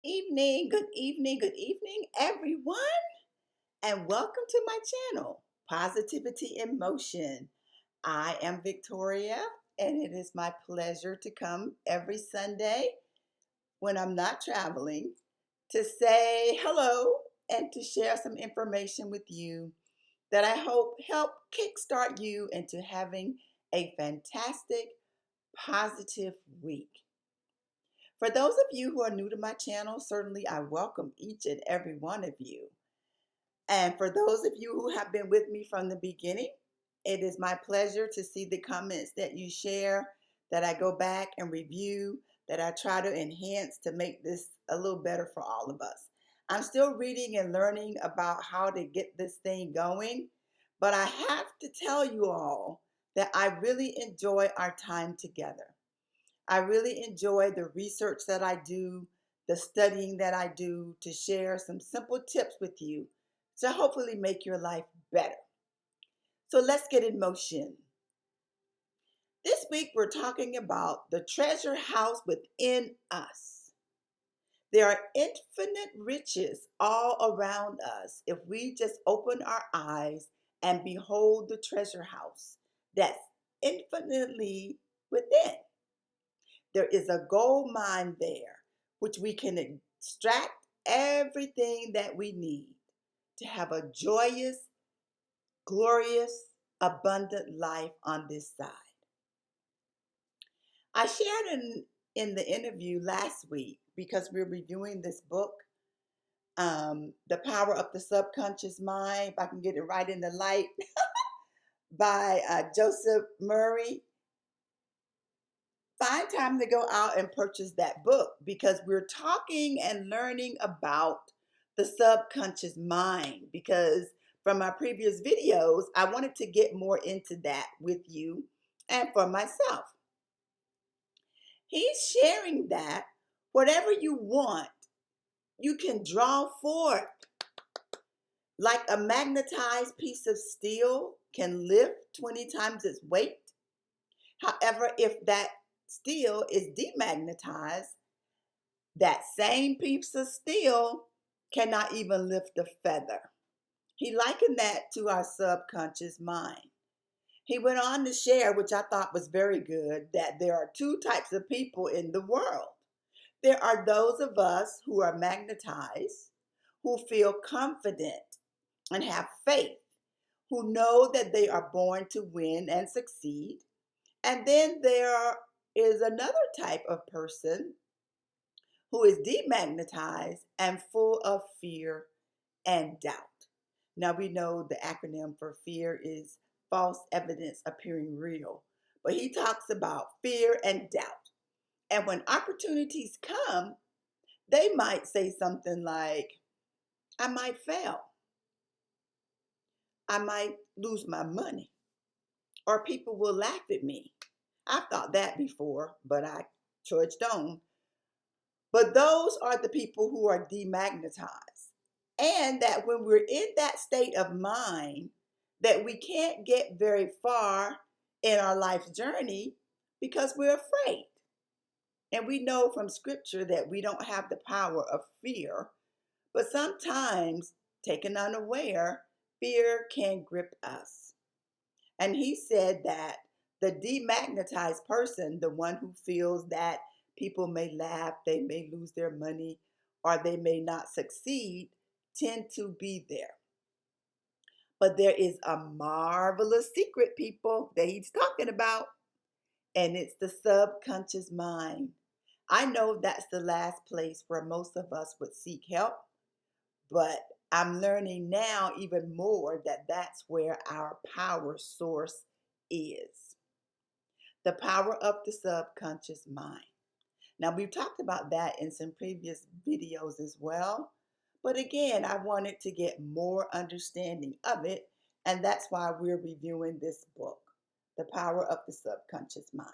Good evening, everyone, and welcome to my channel, Positivity in Motion. I am Victoria, and it is my pleasure to come every Sunday when I'm not traveling to say hello and to share some information with you that I hope help kickstart you into having a fantastic, positive week. For those of you who are new to my channel, certainly I welcome each and every one of you. And for those of you who have been with me from the beginning, it is my pleasure to see the comments that you share, that I go back and review, that I try to enhance to make this a little better for all of us. I'm still reading and learning about how to get this thing going, but I have to tell you all that I really enjoy our time together. I really enjoy the research that I do, the studying that I do to share some simple tips with you to hopefully make your life better. So let's get in motion. This week we're talking about the treasure house within us. There are infinite riches all around us if we just open our eyes and behold the treasure house that's infinitely within. There is a gold mine there, which we can extract everything that we need to have a joyous, glorious, abundant life on this side. I shared in the interview last week because we're reviewing this book, The Power of the Subconscious Mind, if I can get it right in the light, by Joseph Murray. Find time to go out and purchase that book because we're talking and learning about the subconscious mind. Because from my previous videos, I wanted to get more into that with you and for myself. He's sharing that whatever you want, you can draw forth. Like a magnetized piece of steel can lift 20 times its weight. However, if that steel is demagnetized, that same piece of steel cannot even lift a feather. He likened that to our subconscious mind. He went on to share, which I thought was very good, that there are two types of people in the world. There are those of us who are magnetized, who feel confident and have faith, who know that they are born to win and succeed. And then there is another type of person who is demagnetized and full of fear and doubt. Now we know the acronym for fear is false evidence appearing real, but he talks about fear and doubt. And when opportunities come, they might say something like, I might fail. I might lose my money, or people will laugh at me. I've thought that before, but I trudged on. But those are the people who are demagnetized. And that when we're in that state of mind, that we can't get very far in our life's journey because we're afraid. And we know from scripture that we don't have the power of fear, but sometimes, taken unaware, fear can grip us. And he said that the demagnetized person, the one who feels that people may laugh, they may lose their money, or they may not succeed, tend to be there. But there is a marvelous secret, people, that he's talking about, and it's the subconscious mind. I know that's the last place where most of us would seek help, but I'm learning now even more that that's where our power source is. The power of the subconscious mind. Now, we've talked about that in some previous videos as well. But again, I wanted to get more understanding of it. And that's why we're reviewing this book, The Power of the Subconscious Mind.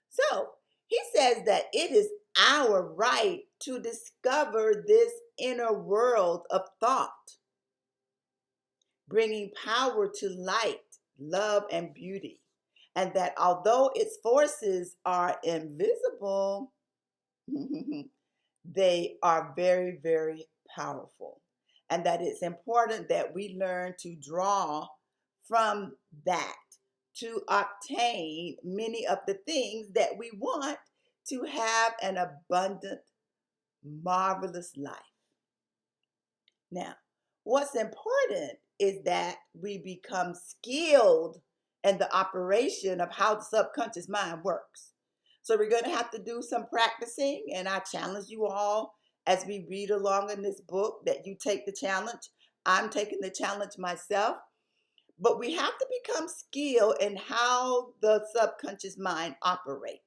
So, he says that it is our right to discover this inner world of thought, bringing power to light, love, and beauty. And that although its forces are invisible, They are very, very powerful. And that it's important that we learn to draw from that to obtain many of the things that we want to have an abundant, marvelous life. Now, what's important is that we become skilled in the operation of how the subconscious mind works. So we're going to have to do some practicing, and I challenge you all as we read along in this book that you take the challenge. I'm taking the challenge myself, but we have to become skilled in how the subconscious mind operates.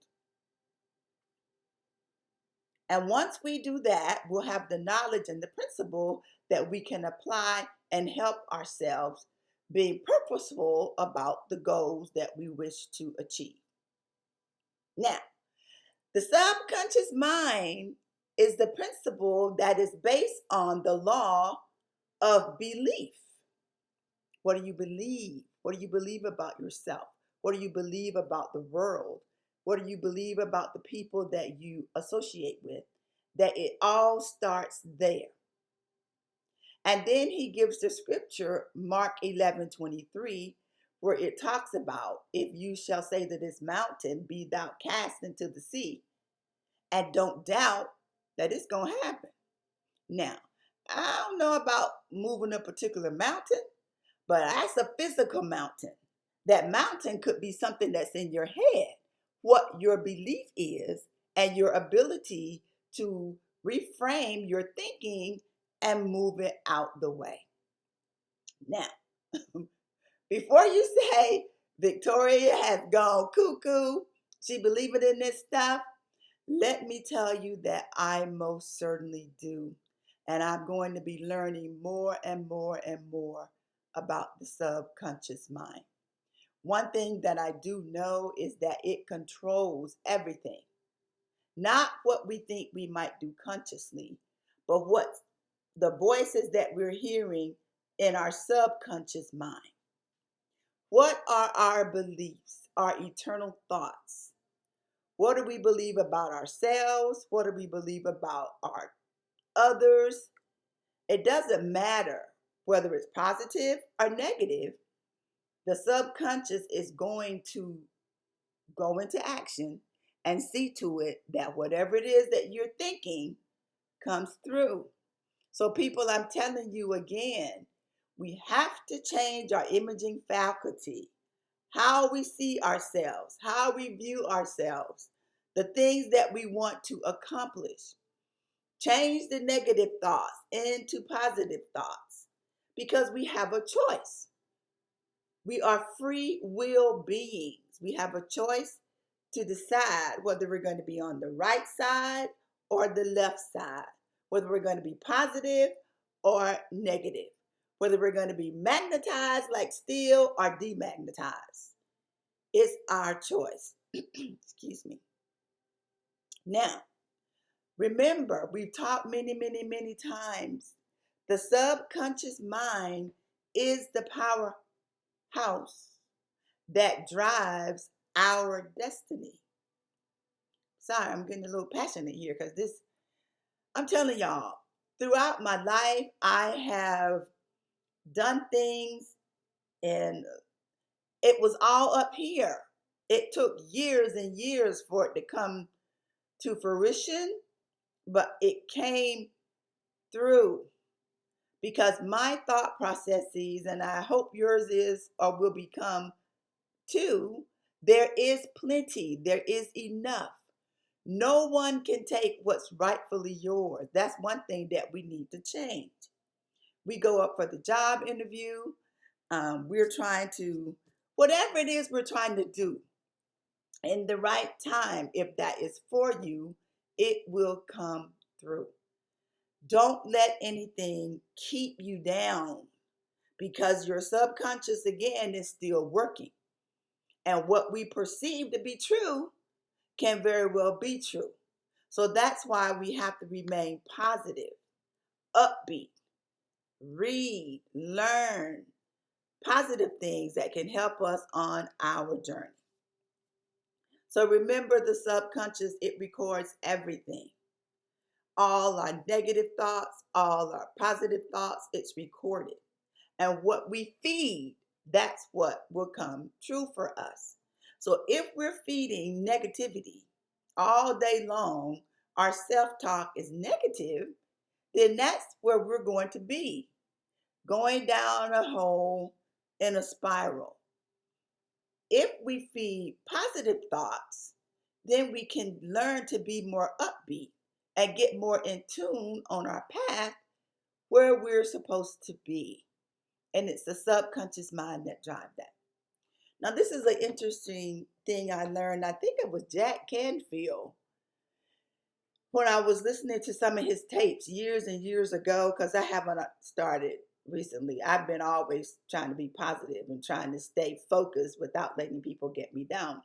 And once we do that, we'll have the knowledge and the principle that we can apply and help ourselves being purposeful about the goals that we wish to achieve. Now, the subconscious mind is the principle that is based on the law of belief. What do you believe? What do you believe about yourself? What do you believe about the world? What do you believe about the people that you associate with? That it all starts there. And then he gives the scripture, Mark 11:23, where it talks about, if you shall say to this mountain, be thou cast into the sea, and don't doubt that it's going to happen. Now, I don't know about moving a particular mountain, but that's a physical mountain. That mountain could be something that's in your head, what your belief is, and your ability to reframe your thinking and move it out the way. Now, before you say Victoria has gone cuckoo, she believing in this stuff, let me tell you that I most certainly do. And I'm going to be learning more and more and more about the subconscious mind. One thing that I do know is that it controls everything. Not what we think we might do consciously, but what the voices that we're hearing in our subconscious mind. What are our beliefs, our eternal thoughts? What do we believe about ourselves? What do we believe about our others? It doesn't matter whether it's positive or negative. The subconscious is going to go into action and see to it that whatever it is that you're thinking comes through. So people, I'm telling you again, we have to change our imaging faculty, how we see ourselves, how we view ourselves, the things that we want to accomplish. Change the negative thoughts into positive thoughts because we have a choice. We are free will beings. We have a choice to decide whether we're going to be on the right side or the left side, whether we're going to be positive or negative, whether we're going to be magnetized like steel or demagnetized. It's our choice. Excuse me. Now, remember, we've talked many, many, many times. The subconscious mind is the powerhouse that drives our destiny. Sorry, I'm getting a little passionate here because I'm telling y'all, throughout my life, I have done things and it was all up here. It took years and years for it to come to fruition, but it came through because my thought processes, and I hope yours is or will become too, there is plenty, there is enough. No one can take what's rightfully yours. That's one thing that we need to change. We go up for the job interview. We're trying to, whatever it is we're trying to do in the right time, if that is for you, it will come through. Don't let anything keep you down because your subconscious, again, is still working. And what we perceive to be true can very well be true. So that's why we have to remain positive, upbeat, read, learn positive things that can help us on our journey. So remember, the subconscious, it records everything. All our negative thoughts, all our positive thoughts, it's recorded. And what we feed, that's what will come true for us. So if we're feeding negativity all day long, our self-talk is negative, then that's where we're going to be, going down a hole in a spiral. If we feed positive thoughts, then we can learn to be more upbeat and get more in tune on our path where we're supposed to be. And it's the subconscious mind that drives that. Now, this is an interesting thing I learned. I think it was Jack Canfield when I was listening to some of his tapes years and years ago, because I haven't started recently. I've been always trying to be positive and trying to stay focused without letting people get me down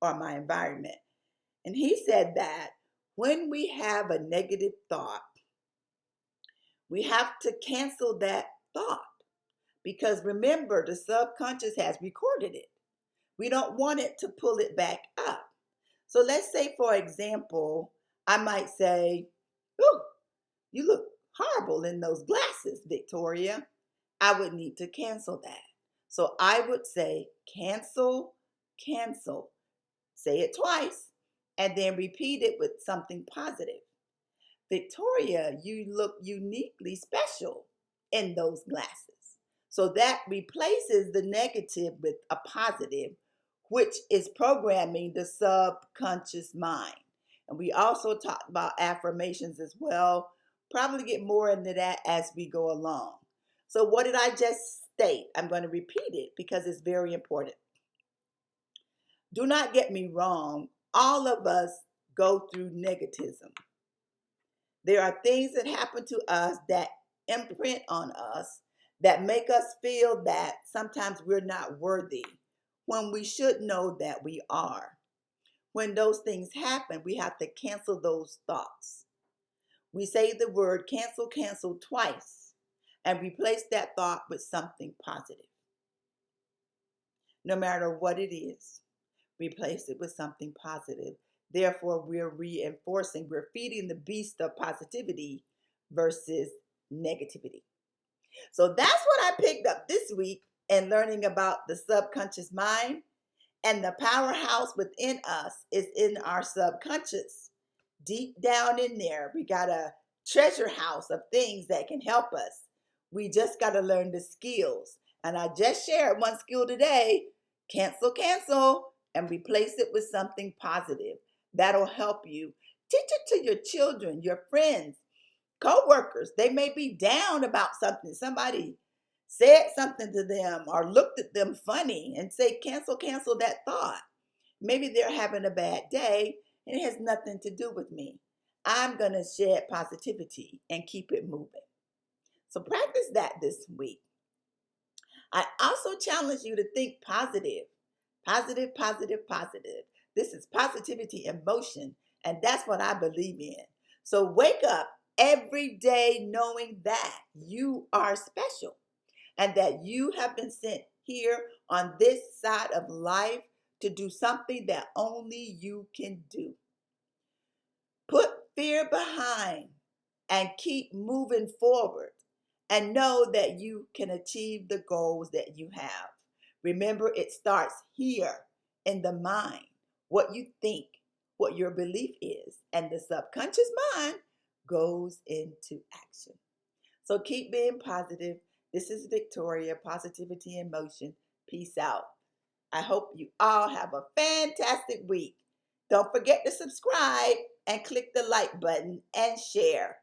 or my environment. And he said that when we have a negative thought, we have to cancel that thought. Because remember, the subconscious has recorded it. We don't want it to pull it back up. So let's say, for example, I might say, "Ooh, you look horrible in those glasses, Victoria." I would need to cancel that. So I would say, cancel, cancel. Say it twice, and then repeat it with something positive. "Victoria, you look uniquely special in those glasses." So that replaces the negative with a positive, which is programming the subconscious mind. And we also talked about affirmations as well. Probably get more into that as we go along. So what did I just state? I'm going to repeat it because it's very important. Do not get me wrong. All of us go through negativism. There are things that happen to us that imprint on us, that make us feel that sometimes we're not worthy, when we should know that we are. When those things happen, we have to cancel those thoughts. We say the word cancel, cancel twice, and replace that thought with something positive. No matter what it is, replace it with something positive. Therefore, we're reinforcing, we're feeding the beast of positivity versus negativity. So that's what I picked up this week in learning about the subconscious mind. And the powerhouse within us is in our subconscious. Deep down in there, we got a treasure house of things that can help us. We just got to learn the skills. And I just shared one skill today: cancel, cancel, and replace it with something positive. That'll help you. Teach it to your children, your friends, co-workers. They may be down about something. Somebody said something to them or looked at them funny, and say, cancel, cancel that thought. Maybe they're having a bad day and it has nothing to do with me. I'm going to shed positivity and keep it moving. So practice that this week. I also challenge you to think positive. Positive, positive, positive. This is positivity in motion, and that's what I believe in. So wake up every day knowing that you are special and that you have been sent here on this side of life to do something that only you can do. Put fear behind and keep moving forward, and know that you can achieve the goals that you have. Remember, it starts here in the mind, what you think, what your belief is, and the subconscious mind goes into action. So keep being positive. This is Victoria, Positivity in Motion. Peace out. I hope you all have a fantastic week. Don't forget to subscribe and click the like button and share.